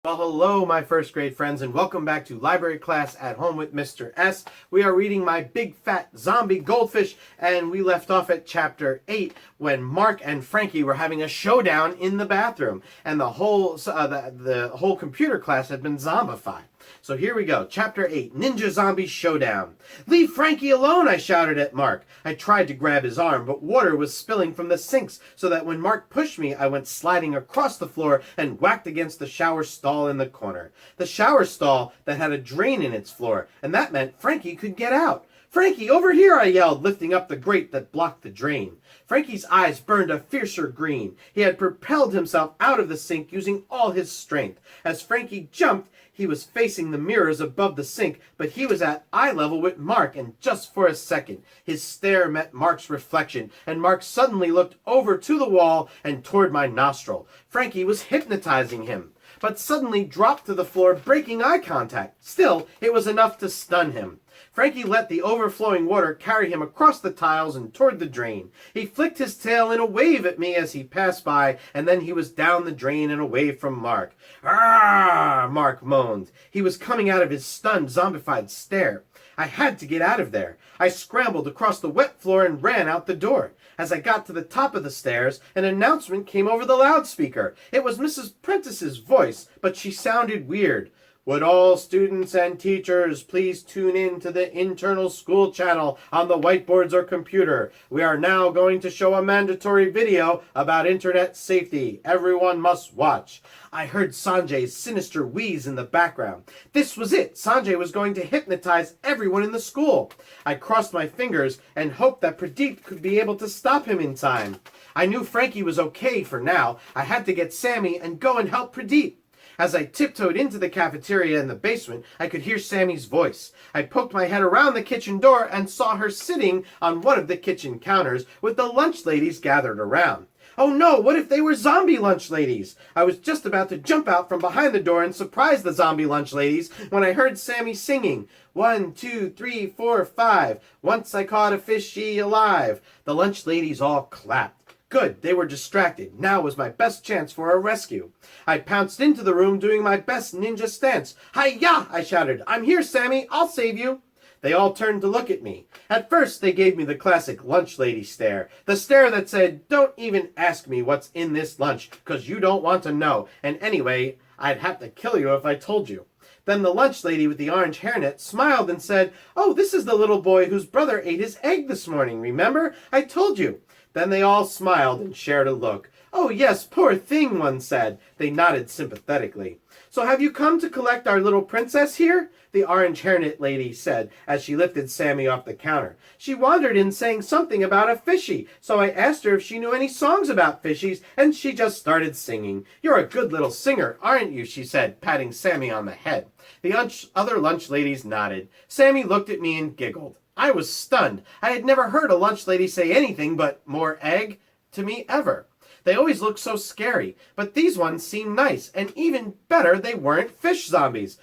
Well, hello, my first grade friends, and welcome back to Library Class at Home with Mr. S. We are reading My Big Fat Zombie Goldfish, and we left off at Chapter 8 when Mark and Frankie were having a showdown in the bathroom, and the whole computer class had been zombified. So here we go, Chapter 8, Ninja Zombie Showdown. "Leave Frankie alone," I shouted at Mark. I tried to grab his arm, but water was spilling from the sinks, so that when Mark pushed me, I went sliding across the floor and whacked against the shower stall in the corner. The shower stall that had a drain in its floor, and that meant Frankie could get out. "Frankie, over here," I yelled, lifting up the grate that blocked the drain. Frankie's eyes burned a fiercer green. He had propelled himself out of the sink using all his strength. As Frankie jumped, he was facing the mirrors above the sink, but he was at eye level with Mark, and just for a second, his stare met Mark's reflection, and Mark suddenly looked over to the wall and toward my nostril. Frankie was hypnotizing him, but suddenly dropped to the floor, breaking eye contact. Still, it was enough to stun him. Frankie let the overflowing water carry him across the tiles and toward the drain. He flicked his tail in a wave at me as he passed by, and then he was down the drain and away from Mark. "Arrgh!" Mark moaned. He was coming out of his stunned, zombified stare. I had to get out of there. I scrambled across the wet floor and ran out the door. As I got to the top of the stairs, an announcement came over the loudspeaker. It was Mrs. Prentice's voice, but she sounded weird. "Would all students and teachers please tune in to the internal school channel on the whiteboards or computer? We are now going to show a mandatory video about internet safety. Everyone must watch." I heard Sanjay's sinister wheeze in the background. This was it. Sanjay was going to hypnotize everyone in the school. I crossed my fingers and hoped that Pradeep could be able to stop him in time. I knew Frankie was okay for now. I had to get Sammy and go and help Pradeep. As I tiptoed into the cafeteria in the basement, I could hear Sammy's voice. I poked my head around the kitchen door and saw her sitting on one of the kitchen counters with the lunch ladies gathered around. Oh no, what if they were zombie lunch ladies? I was just about to jump out from behind the door and surprise the zombie lunch ladies when I heard Sammy singing, 1, 2, 3, 4, 5. Once I caught a fishy alive. The lunch ladies all clapped. Good, they were distracted. Now was my best chance for a rescue. I pounced into the room doing my best ninja stance. "Hi-ya!" I shouted. "I'm here, Sammy. I'll save you." They all turned to look at me. At first, they gave me the classic lunch lady stare. The stare that said, "Don't even ask me what's in this lunch, 'cause you don't want to know. And anyway, I'd have to kill you if I told you." Then the lunch lady with the orange hairnet smiled and said, "Oh, this is the little boy whose brother ate his egg this morning. Remember? I told you." Then they all smiled and shared a look. "Oh yes, poor thing," one said. They nodded sympathetically. "So have you come to collect our little princess here?" the orange hairnet lady said as she lifted Sammy off the counter. "She wandered in saying something about a fishy, so I asked her if she knew any songs about fishies, and she just started singing. You're a good little singer, aren't you?" she said, patting Sammy on the head. The other lunch ladies nodded. Sammy looked at me and giggled. I was stunned. I had never heard a lunch lady say anything but "more egg" to me ever. They always looked so scary, but these ones seemed nice, and even better, they weren't fish zombies.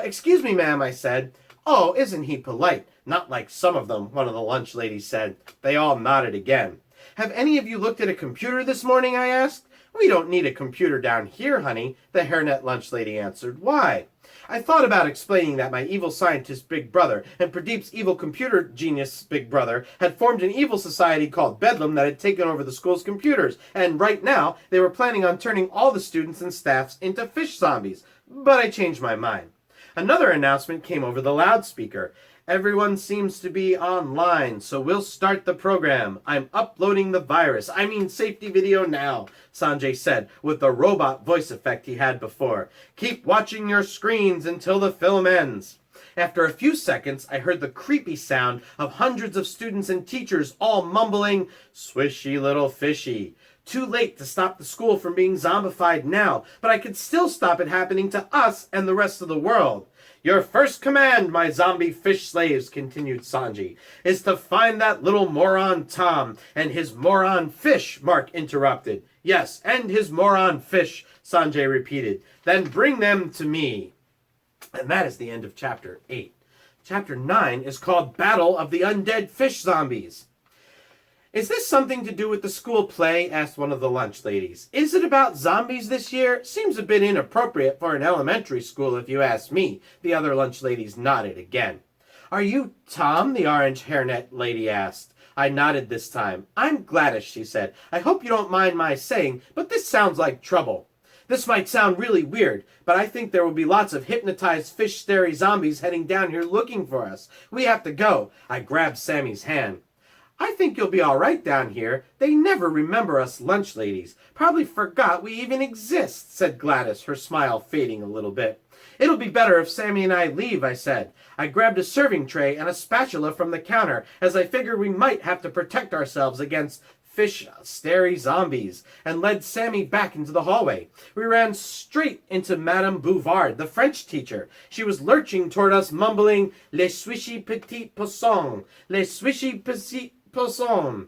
Excuse me, ma'am," I said. "Oh, isn't he polite? Not like some of them," one of the lunch ladies said. They all nodded again. "Have any of you looked at a computer this morning?" I asked. "We don't need a computer down here, honey," the hairnet lunch lady answered. "Why?" I thought about explaining that my evil scientist big brother and Pradeep's evil computer genius big brother had formed an evil society called Bedlam that had taken over the school's computers, and right now they were planning on turning all the students and staffs into fish zombies. But I changed my mind. Another announcement came over the loudspeaker. "Everyone seems to be online, so we'll start the program. I'm uploading the safety video now," Sanjay said with the robot voice effect he had before. "Keep watching your screens until the film ends." After a few seconds, I heard the creepy sound of hundreds of students and teachers all mumbling, "Swishy little fishy." Too late to stop the school from being zombified now, but I could still stop it happening to us and the rest of the world. "Your first command, my zombie fish slaves," continued Sanjay, "is to find that little moron Tom and his moron fish," Mark interrupted. "Yes, and his moron fish," Sanjay repeated. "Then bring them to me." And that is the end of Chapter 8. Chapter 9 is called Battle of the Undead Fish Zombies. "Is this something to do with the school play?" asked one of the lunch ladies. "Is it about zombies this year? Seems a bit inappropriate for an elementary school, if you ask me." The other lunch ladies nodded again. "Are you Tom?" the orange hairnet lady asked. I nodded this time. "I'm Gladys," she said. "I hope you don't mind my saying, but this sounds like trouble. This might sound really weird, but I think there will be lots of hypnotized fish-starey zombies heading down here looking for us. We have to go." I grabbed Sammy's hand. "I think you'll be all right down here. They never remember us lunch ladies. Probably forgot we even exist," said Gladys, her smile fading a little bit. "It'll be better if Sammy and I leave," I said. I grabbed a serving tray and a spatula from the counter, as I figured we might have to protect ourselves against fish-starey zombies, and led Sammy back into the hallway. We ran straight into Madame Bouvard, the French teacher. She was lurching toward us, mumbling, "Les swishy petits poissons, les swishy petits poissons."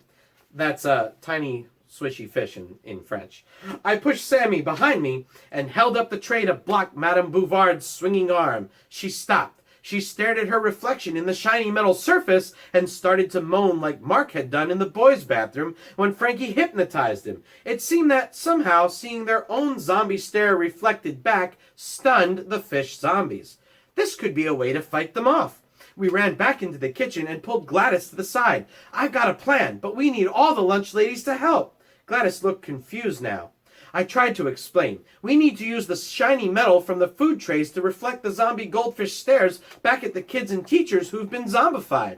That's a tiny swishy fish in French. I pushed Sammy behind me and held up the tray to block Madame Bouvard's swinging arm. She stopped. She stared at her reflection in the shiny metal surface and started to moan like Mark had done in the boys' bathroom when Frankie hypnotized him. It seemed that somehow seeing their own zombie stare reflected back stunned the fish zombies. This could be a way to fight them off. We ran back into the kitchen and pulled Gladys to the side. "I've got a plan, but we need all the lunch ladies to help." Gladys looked confused now. I tried to explain. "We need to use the shiny metal from the food trays to reflect the zombie goldfish stares back at the kids and teachers who've been zombified."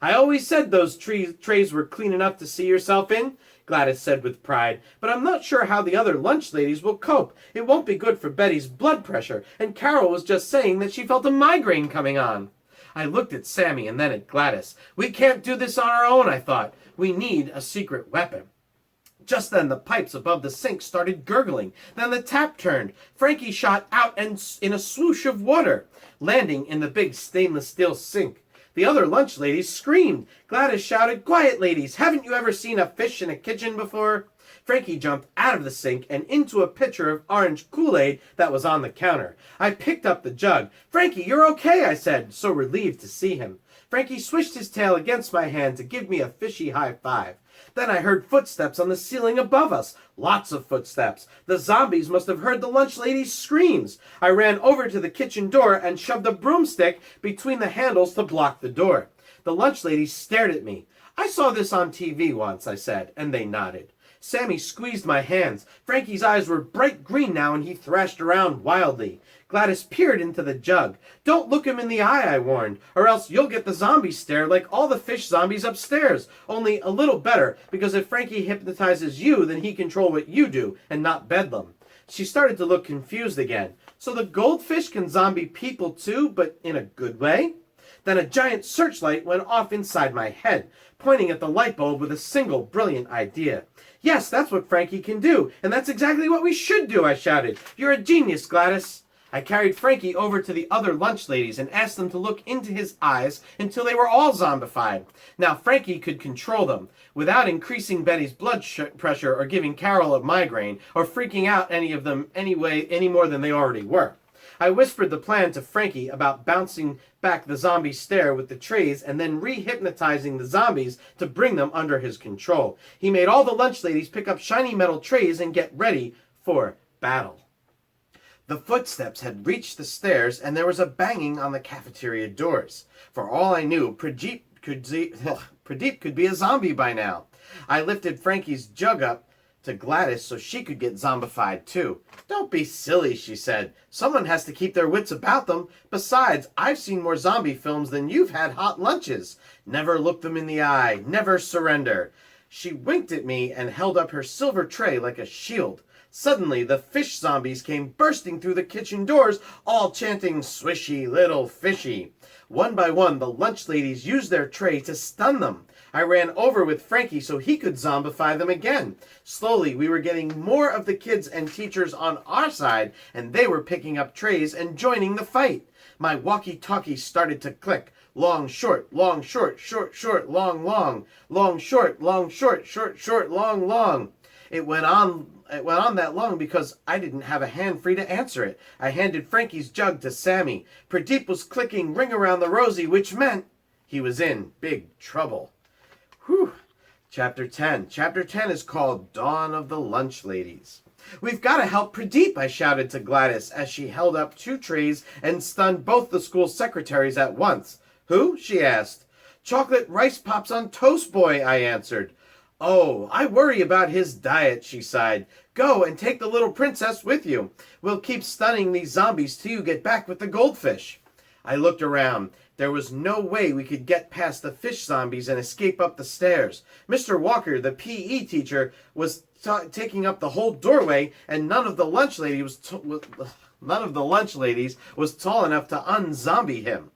"I always said those trays were clean enough to see yourself in," Gladys said with pride, "but I'm not sure how the other lunch ladies will cope. It won't be good for Betty's blood pressure, and Carol was just saying that she felt a migraine coming on." I looked at Sammy and then at Gladys. We can't do this on our own, I thought. We need a secret weapon. Just then the pipes above the sink started gurgling. Then the tap turned. Frankie shot out and in a swoosh of water, landing in the big stainless steel sink. The other lunch ladies screamed. Gladys shouted, "Quiet, ladies! Haven't you ever seen a fish in a kitchen before?" Frankie jumped out of the sink and into a pitcher of orange Kool-Aid that was on the counter. I picked up the jug. "Frankie, you're okay," I said, so relieved to see him. Frankie swished his tail against my hand to give me a fishy high five. Then I heard footsteps on the ceiling above us. Lots of footsteps. The zombies must have heard the lunch lady's screams. I ran over to the kitchen door and shoved a broomstick between the handles to block the door. The lunch ladies stared at me. "I saw this on TV once," I said, and they nodded. Sammy squeezed my hands. Frankie's eyes were bright green now, and he thrashed around wildly. Gladys peered into the jug. "Don't look him in the eye," I warned, "or else you'll get the zombie stare like all the fish zombies upstairs. Only a little better, because if Frankie hypnotizes you, then he control what you do, and not Bedlam." She started to look confused again. "So the goldfish can zombie people too, but in a good way?" Then a giant searchlight went off inside my head, pointing at the light bulb with a single brilliant idea. "Yes, that's what Frankie can do, and that's exactly what we should do," I shouted. "You're a genius, Gladys." I carried Frankie over to the other lunch ladies and asked them to look into his eyes until they were all zombified. Now Frankie could control them, without increasing Betty's blood pressure or giving Carol a migraine, or freaking out any of them any more than they already were. I whispered the plan to Frankie about bouncing back the zombie stare with the trays and then re-hypnotizing the zombies to bring them under his control. He made all the lunch ladies pick up shiny metal trays and get ready for battle. The footsteps had reached the stairs, and there was a banging on the cafeteria doors. For all I knew, Pradeep could be a zombie by now. I lifted Frankie's jug up to Gladys so she could get zombified too. "Don't be silly," she said. "Someone has to keep their wits about them. Besides, I've seen more zombie films than you've had hot lunches. Never look them in the eye. Never surrender." She winked at me and held up her silver tray like a shield. Suddenly, the fish zombies came bursting through the kitchen doors, all chanting, "Swishy little fishy." One by one, the lunch ladies used their tray to stun them. I ran over with Frankie so he could zombify them again. Slowly, we were getting more of the kids and teachers on our side, and they were picking up trays and joining the fight. My walkie-talkie started to click. Long, short, long, short, short, short, long, long. Long, short, short, short, long, long. It went on that long because I didn't have a hand free to answer it. I handed Frankie's jug to Sammy. Pradeep was clicking Ring Around the Rosie, which meant he was in big trouble. Whew. Chapter 10. Chapter 10 is called Dawn of the Lunch Ladies. "We've got to help Pradeep," I shouted to Gladys as she held up 2 trays and stunned both the school secretaries at once. "Who?" she asked. "Chocolate rice pops on Toast Boy," I answered. "Oh, I worry about his diet," she sighed. "Go and take the little princess with you. We'll keep stunning these zombies till you get back with the goldfish." I looked around. There was no way we could get past the fish zombies and escape up the stairs. Mr. Walker, the PE teacher, was taking up the whole doorway, and none of the lunch ladies was tall enough to unzombie him.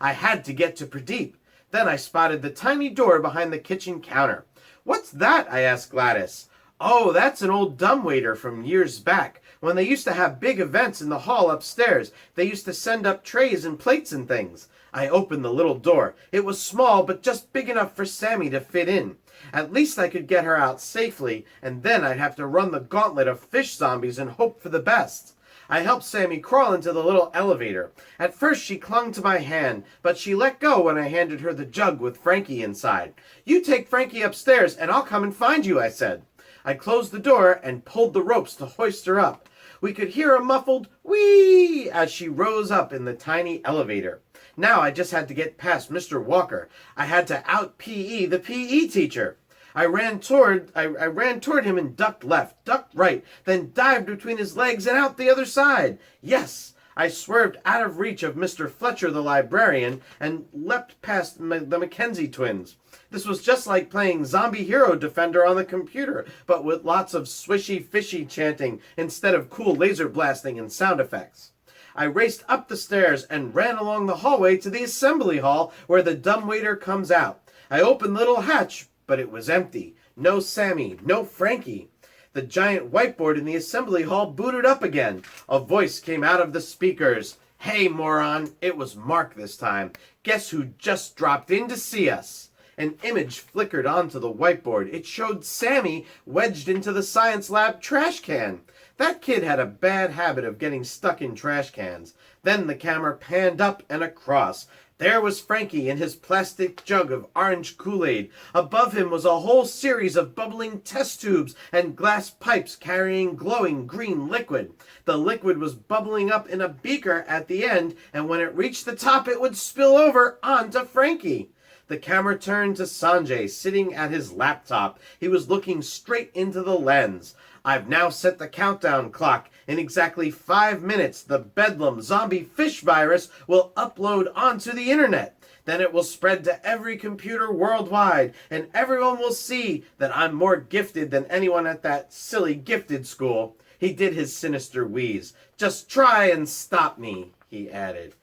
I had to get to Pradeep. Then I spotted the tiny door behind the kitchen counter. "What's that?" I asked Gladys. "Oh, that's an old dumbwaiter from years back. When they used to have big events in the hall upstairs, they used to send up trays and plates and things." I opened the little door. It was small, but just big enough for Sammy to fit in. At least I could get her out safely, and then I'd have to run the gauntlet of fish zombies and hope for the best. I helped Sammy crawl into the little elevator. At first she clung to my hand, but she let go when I handed her the jug with Frankie inside. "You take Frankie upstairs, and I'll come and find you," I said. I closed the door and pulled the ropes to hoist her up. We could hear a muffled whee as she rose up in the tiny elevator. Now I just had to get past Mr. Walker. I had to out-PE the PE teacher. I ran toward him and ducked left, ducked right, then dived between his legs and out the other side. Yes! I swerved out of reach of Mr. Fletcher the librarian and leapt past the Mackenzie twins. This was just like playing Zombie Hero Defender on the computer, but with lots of swishy fishy chanting instead of cool laser blasting and sound effects. I raced up the stairs and ran along the hallway to the assembly hall where the dumbwaiter comes out. I opened the little hatch, but it was empty. No Sammy, no Frankie. The giant whiteboard in the assembly hall booted up again. A voice came out of the speakers. "Hey, moron." It was Mark this time. "Guess who just dropped in to see us?" An image flickered onto the whiteboard. It showed Sammy wedged into the science lab trash can. That kid had a bad habit of getting stuck in trash cans. Then the camera panned up and across. There was Frankie in his plastic jug of orange Kool-Aid. Above him was a whole series of bubbling test tubes and glass pipes carrying glowing green liquid. The liquid was bubbling up in a beaker at the end, and when it reached the top, it would spill over onto Frankie. The camera turned to Sanjay, sitting at his laptop. He was looking straight into the lens. "I've now set the countdown clock. In exactly 5 minutes, the Bedlam zombie fish virus will upload onto the internet. Then it will spread to every computer worldwide, and everyone will see that I'm more gifted than anyone at that silly gifted school." He did his sinister wheeze. "Just try and stop me," he added.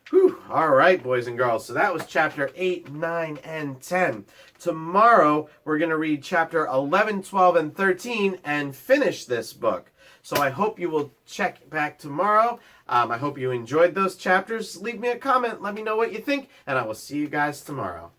Whew. All right, boys and girls. So that was chapter 8, 9, and 10. Tomorrow, we're going to read chapter 11, 12, and 13 and finish this book. So I hope you will check back tomorrow. I hope you enjoyed those chapters. Leave me a comment. Let me know what you think. And I will see you guys tomorrow.